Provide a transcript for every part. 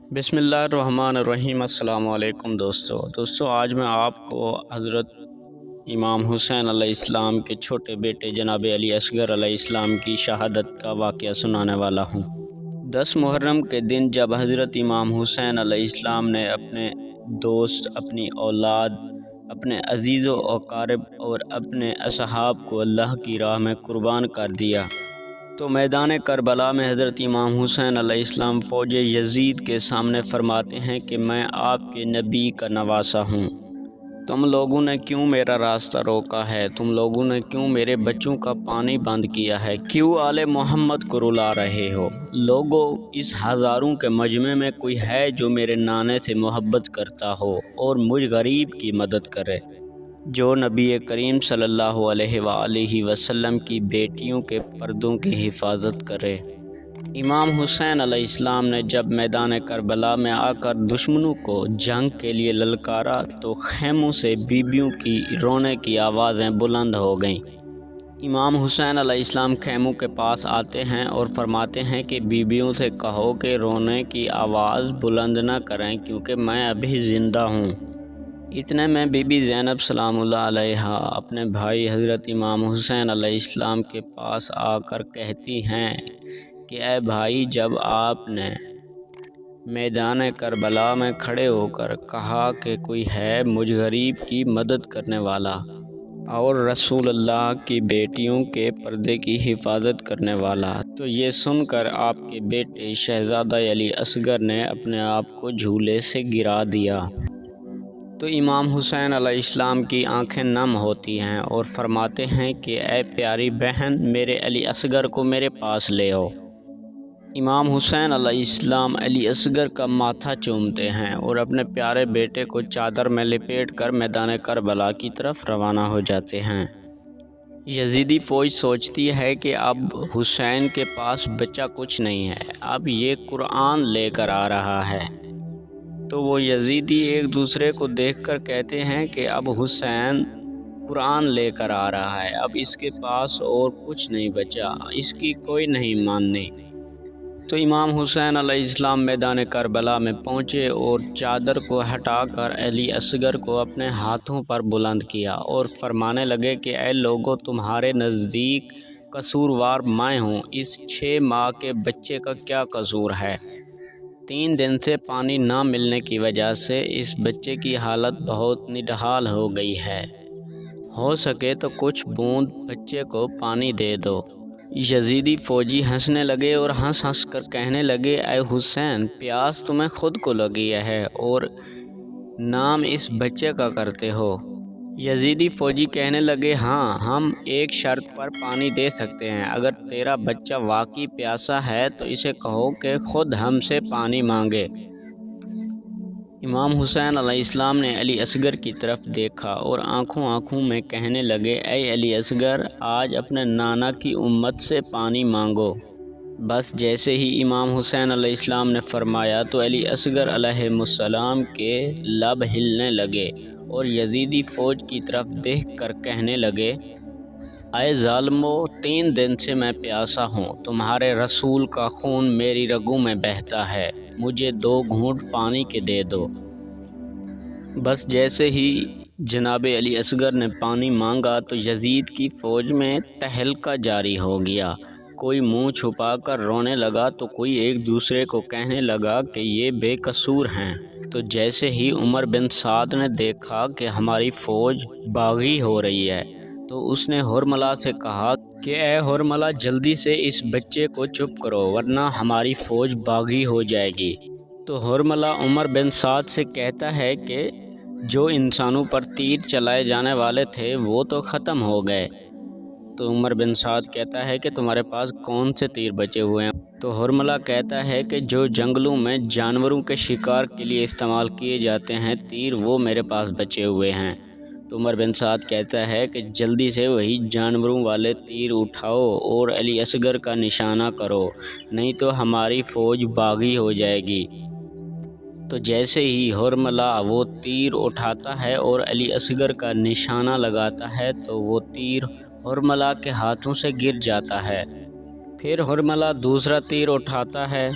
بسم اللہ الرحمن الرحیم۔ السلام علیکم دوستو آج میں آپ کو حضرت امام حسین علیہ السلام کے چھوٹے بیٹے جناب علی اصغر علیہ السلام کی شہادت کا واقعہ سنانے والا ہوں۔ 10 محرم کے دن جب حضرت امام حسین علیہ السلام نے اپنے دوست، اپنی اولاد، اپنے عزیز و اقارب اور اپنے اصحاب کو اللہ کی راہ میں قربان کر دیا تو میدان کربلا میں حضرت امام حسین علیہ السلام فوج یزید کے سامنے فرماتے ہیں کہ میں آپ کے نبی کا نواسا ہوں۔ تم لوگوں نے کیوں میرا راستہ روکا ہے؟ تم لوگوں نے کیوں میرے بچوں کا پانی بند کیا ہے؟ کیوں آل محمد کو رلا رہے ہو؟ لوگو، اس ہزاروں کے مجمع میں کوئی ہے جو میرے نانے سے محبت کرتا ہو اور مجھ غریب کی مدد کرے، جو نبی کریم صلی اللہ علیہ وآلہ وسلم کی بیٹیوں کے پردوں کی حفاظت کرے۔ امام حسین علیہ السلام نے جب میدان کربلا میں آ کر دشمنوں کو جنگ کے لیے للکارا تو خیموں سے بیبیوں کی رونے کی آوازیں بلند ہو گئیں۔ امام حسین علیہ السلام خیموں کے پاس آتے ہیں اور فرماتے ہیں کہ بیبیوں سے کہو کہ رونے کی آواز بلند نہ کریں کیونکہ میں ابھی زندہ ہوں۔ اتنے میں بی بی زینب سلام اللہ علیہا اپنے بھائی حضرت امام حسین علیہ السلام کے پاس آ کر کہتی ہیں کہ اے بھائی، جب آپ نے میدان کربلا میں کھڑے ہو کر کہا کہ کوئی ہے مجھ غریب کی مدد کرنے والا اور رسول اللہ کی بیٹیوں کے پردے کی حفاظت کرنے والا، تو یہ سن کر آپ کے بیٹے شہزادہ علی اصغر نے اپنے آپ کو جھولے سے گرا دیا۔ تو امام حسین علیہ السلام کی آنکھیں نم ہوتی ہیں اور فرماتے ہیں کہ اے پیاری بہن، میرے علی اصغر کو میرے پاس لے آؤ۔ امام حسین علیہ السلام علی اصغر کا ماتھا چومتے ہیں اور اپنے پیارے بیٹے کو چادر میں لپیٹ کر میدان کربلا کی طرف روانہ ہو جاتے ہیں۔ یزیدی فوج سوچتی ہے کہ اب حسین کے پاس بچہ کچھ نہیں ہے، اب یہ قرآن لے کر آ رہا ہے۔ تو وہ یزیدی ایک دوسرے کو دیکھ کر کہتے ہیں کہ اب حسین قرآن لے کر آ رہا ہے، اب اس کے پاس اور کچھ نہیں بچا، اس کی کوئی نہیں ماننی۔ تو امام حسین علیہ السلام میدان کربلا میں پہنچے اور چادر کو ہٹا کر علی اصغر کو اپنے ہاتھوں پر بلند کیا اور فرمانے لگے کہ اے لوگو، تمہارے نزدیک قصوروار میں ہوں، اس 6 ماہ کے بچے کا کیا قصور ہے؟ 3 دن سے پانی نہ ملنے کی وجہ سے اس بچے کی حالت بہت نڈھال ہو گئی ہے، ہو سکے تو کچھ بوند بچے کو پانی دے دو۔ یزیدی فوجی ہنسنے لگے اور ہنس ہنس کر کہنے لگے اے حسین، پیاس تمہیں خود کو لگی ہے اور نام اس بچے کا کرتے ہو۔ یزیدی فوجی کہنے لگے ہاں، ہم ایک شرط پر پانی دے سکتے ہیں، اگر تیرا بچہ واقعی پیاسا ہے تو اسے کہو کہ خود ہم سے پانی مانگے۔ امام حسین علیہ السلام نے علی اصغر کی طرف دیکھا اور آنکھوں میں کہنے لگے اے علی اصغر، آج اپنے نانا کی امت سے پانی مانگو۔ بس جیسے ہی امام حسین علیہ السلام نے فرمایا تو علی اصغر علیہ السلام کے لب ہلنے لگے اور یزیدی فوج کی طرف دیکھ کر کہنے لگے اے ظالمو، 3 دن سے میں پیاسا ہوں، تمہارے رسول کا خون میری رگوں میں بہتا ہے، مجھے 2 گھونٹ پانی کے دے دو۔ بس جیسے ہی جناب علی اصغر نے پانی مانگا تو یزید کی فوج میں تہلکہ جاری ہو گیا، کوئی منہ چھپا کر رونے لگا تو کوئی ایک دوسرے کو کہنے لگا کہ یہ بے قصور ہیں۔ تو جیسے ہی عمر بن سعد نے دیکھا کہ ہماری فوج باغی ہو رہی ہے تو اس نے حرملہ سے کہا کہ اے حرملہ، جلدی سے اس بچے کو چپ کرو ورنہ ہماری فوج باغی ہو جائے گی۔ تو حرملہ عمر بن سعد سے کہتا ہے کہ جو انسانوں پر تیر چلائے جانے والے تھے وہ تو ختم ہو گئے۔ تو عمر بن سعد کہتا ہے کہ تمہارے پاس کون سے تیر بچے ہوئے ہیں؟ تو حرملہ کہتا ہے کہ جو جنگلوں میں جانوروں کے شکار کے لیے استعمال کیے جاتے ہیں تیر، وہ میرے پاس بچے ہوئے ہیں۔ تو عمر بن سعد کہتا ہے کہ جلدی سے وہی جانوروں والے تیر اٹھاؤ اور علی اصغر کا نشانہ کرو، نہیں تو ہماری فوج باغی ہو جائے گی۔ تو جیسے ہی حرملہ وہ تیر اٹھاتا ہے اور علی اصغر کا نشانہ لگاتا ہے تو وہ تیر حرملہ کے ہاتھوں سے گر جاتا ہے۔ پھر حرملہ دوسرا تیر اٹھاتا ہے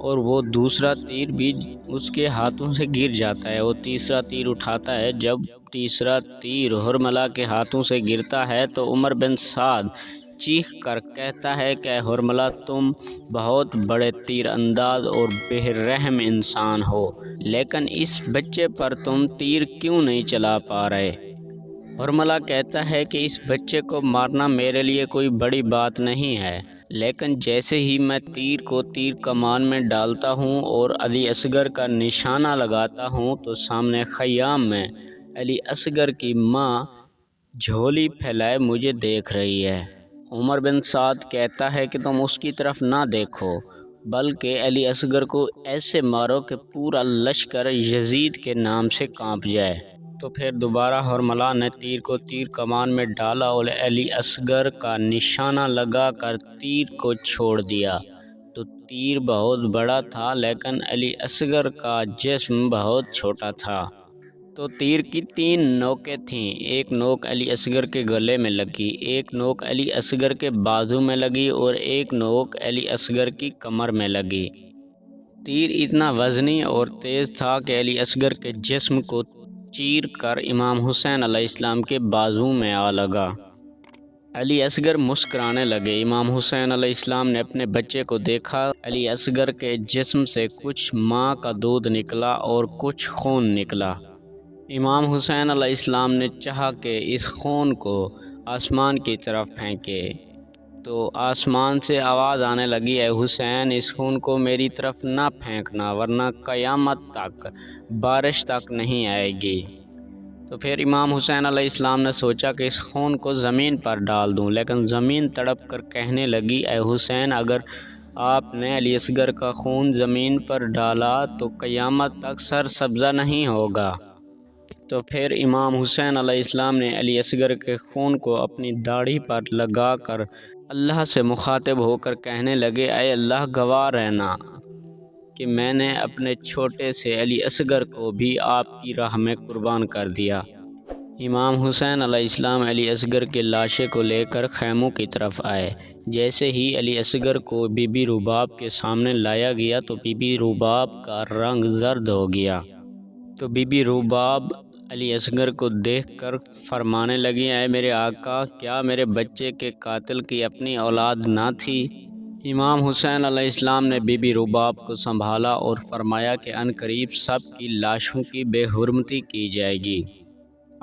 اور وہ دوسرا تیر بھی اس کے ہاتھوں سے گر جاتا ہے۔ وہ تیسرا تیر اٹھاتا ہے۔ جب تیسرا تیر حرملہ کے ہاتھوں سے گرتا ہے تو عمر بن سعد چیخ کر کہتا ہے کہ حرملہ تم بہت بڑے تیر انداز اور بے رحم انسان ہو، لیکن اس بچے پر تم تیر کیوں نہیں چلا پا رہے؟ حرملہ کہتا ہے کہ اس بچے کو مارنا میرے لیے کوئی بڑی بات نہیں ہے، لیکن جیسے ہی میں تیر کو تیر کمان میں ڈالتا ہوں اور علی اصغر کا نشانہ لگاتا ہوں تو سامنے خیام میں علی اصغر کی ماں جھولی پھیلائے مجھے دیکھ رہی ہے۔ عمر بن سعد کہتا ہے کہ تم اس کی طرف نہ دیکھو، بلکہ علی اصغر کو ایسے مارو کہ پورا لشکر یزید کے نام سے کانپ جائے۔ تو پھر دوبارہ حرملہ نے تیر کو تیر کمان میں ڈالا اور علی اصغر کا نشانہ لگا کر تیر کو چھوڑ دیا۔ تو تیر بہت بڑا تھا لیکن علی اصغر کا جسم بہت چھوٹا تھا۔ تو تیر کی 3 نوکیں تھیں۔ ایک نوک علی اصغر کے گلے میں لگی، ایک نوک علی اصغر کے بازو میں لگی اور ایک نوک علی اصغر کی کمر میں لگی۔ تیر اتنا وزنی اور تیز تھا کہ علی اصغر کے جسم کو چیر کر امام حسین علیہ السلام کے بازو میں آ لگا۔ علی اصغر مسکرانے لگے۔ امام حسین علیہ السلام نے اپنے بچے کو دیکھا۔ علی اصغر کے جسم سے کچھ ماں کا دودھ نکلا اور کچھ خون نکلا۔ امام حسین علیہ السلام نے چاہا کہ اس خون کو آسمان کی طرف پھینکے، تو آسمان سے آواز آنے لگی، اے حسین، اس خون کو میری طرف نہ پھینکنا ورنہ قیامت تک بارش تک نہیں آئے گی۔ تو پھر امام حسین علیہ السلام نے سوچا کہ اس خون کو زمین پر ڈال دوں، لیکن زمین تڑپ کر کہنے لگی، اے حسین، اگر آپ نے علی اصغر کا خون زمین پر ڈالا تو قیامت تک سرسبزہ نہیں ہوگا۔ تو پھر امام حسین علیہ السلام نے علی اصغر کے خون کو اپنی داڑھی پر لگا کر اللہ سے مخاطب ہو کر کہنے لگے، اے اللہ، گواہ رہنا کہ میں نے اپنے چھوٹے سے علی اصغر کو بھی آپ کی راہ میں قربان کر دیا۔ امام حسین علیہ السلام علی اصغر کی لاشیں کو لے کر خیموں کی طرف آئے۔ جیسے ہی علی اصغر کو بی بی رباب کے سامنے لایا گیا تو بی بی رباب کا رنگ زرد ہو گیا۔ تو بی بی رباب علی اصغر کو دیکھ کر فرمانے لگی، اے میرے آقا، کیا میرے بچے کے قاتل کی اپنی اولاد نہ تھی؟ امام حسین علیہ السلام نے بی بی رباب کو سنبھالا اور فرمایا کہ عنقریب سب کی لاشوں کی بے حرمتی کی جائے گی۔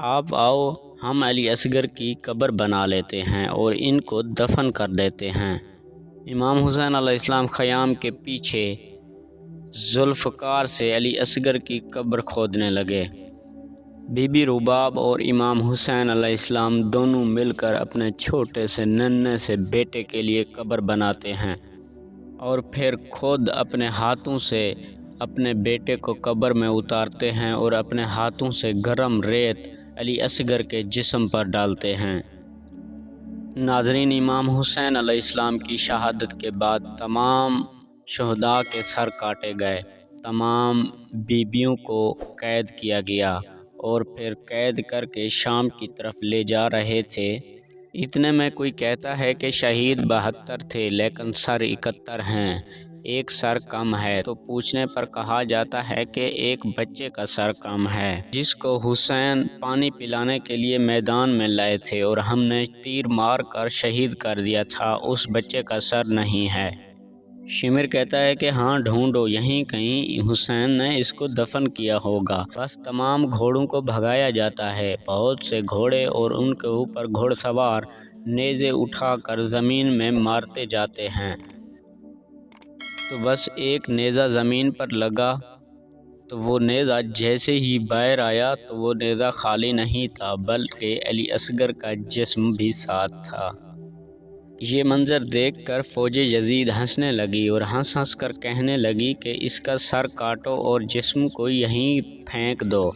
آپ آؤ، ہم علی اصغر کی قبر بنا لیتے ہیں اور ان کو دفن کر دیتے ہیں۔ امام حسین علیہ السلام خیام کے پیچھے ذوالفقار سے علی اصغر کی قبر کھودنے لگے۔ بی بی رباب اور امام حسین علیہ السلام دونوں مل کر اپنے چھوٹے سے ننھے سے بیٹے کے لیے قبر بناتے ہیں اور پھر خود اپنے ہاتھوں سے اپنے بیٹے کو قبر میں اتارتے ہیں اور اپنے ہاتھوں سے گرم ریت علی اصغر کے جسم پر ڈالتے ہیں۔ ناظرین، امام حسین علیہ السلام کی شہادت کے بعد تمام شہداء کے سر کاٹے گئے، تمام بیویوں کو قید کیا گیا اور پھر قید کر کے شام کی طرف لے جا رہے تھے۔ اتنے میں کوئی کہتا ہے کہ شہید 72 تھے لیکن سر 71 ہیں، ایک سر کم ہے۔ تو پوچھنے پر کہا جاتا ہے کہ ایک بچے کا سر کم ہے جس کو حسین پانی پلانے کے لیے میدان میں لائے تھے اور ہم نے تیر مار کر شہید کر دیا تھا، اس بچے کا سر نہیں ہے۔ شمر کہتا ہے کہ ہاں، ڈھونڈو، یہیں کہیں حسین نے اس کو دفن کیا ہوگا۔ بس تمام گھوڑوں کو بھگایا جاتا ہے، بہت سے گھوڑے اور ان کے اوپر گھوڑ سوار نیزے اٹھا کر زمین میں مارتے جاتے ہیں۔ تو بس ایک نیزہ زمین پر لگا تو وہ نیزہ جیسے ہی باہر آیا تو وہ نیزہ خالی نہیں تھا بلکہ علی اصغر کا جسم بھی ساتھ تھا۔ یہ منظر دیکھ کر فوج یزید ہنسنے لگی اور ہنس ہنس کر کہنے لگی کہ اس کا سر کاٹو اور جسم کو یہیں پھینک دو۔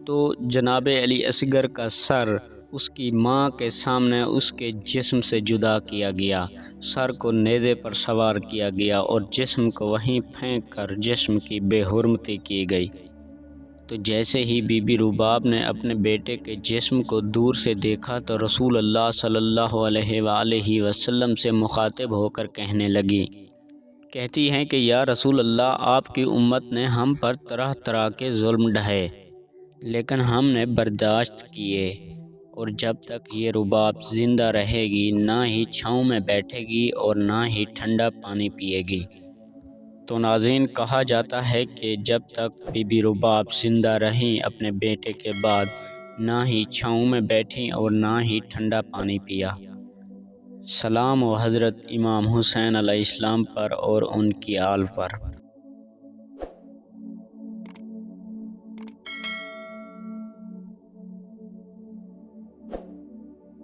تو جناب علی اصغر کا سر اس کی ماں کے سامنے اس کے جسم سے جدا کیا گیا، سر کو نیزے پر سوار کیا گیا اور جسم کو وہیں پھینک کر جسم کی بے حرمتی کی گئی۔ تو جیسے ہی بی بی رباب نے اپنے بیٹے کے جسم کو دور سے دیکھا تو رسول اللہ صلی اللہ علیہ وآلہ وسلم سے مخاطب ہو کر کہنے لگی کہتی ہیں کہ یا رسول اللہ، آپ کی امت نے ہم پر طرح طرح کے ظلم ڈھائے، لیکن ہم نے برداشت کیے، اور جب تک یہ رباب زندہ رہے گی نہ ہی چھاؤں میں بیٹھے گی اور نہ ہی ٹھنڈا پانی پیے گی۔ تو ناظرین، کہا جاتا ہے کہ جب تک بی بی رباب زندہ رہیں اپنے بیٹے کے بعد نہ ہی چھاؤں میں بیٹھیں اور نہ ہی ٹھنڈا پانی پیا۔ سلام و حضرت امام حسین علیہ السلام پر اور ان کی آل پر۔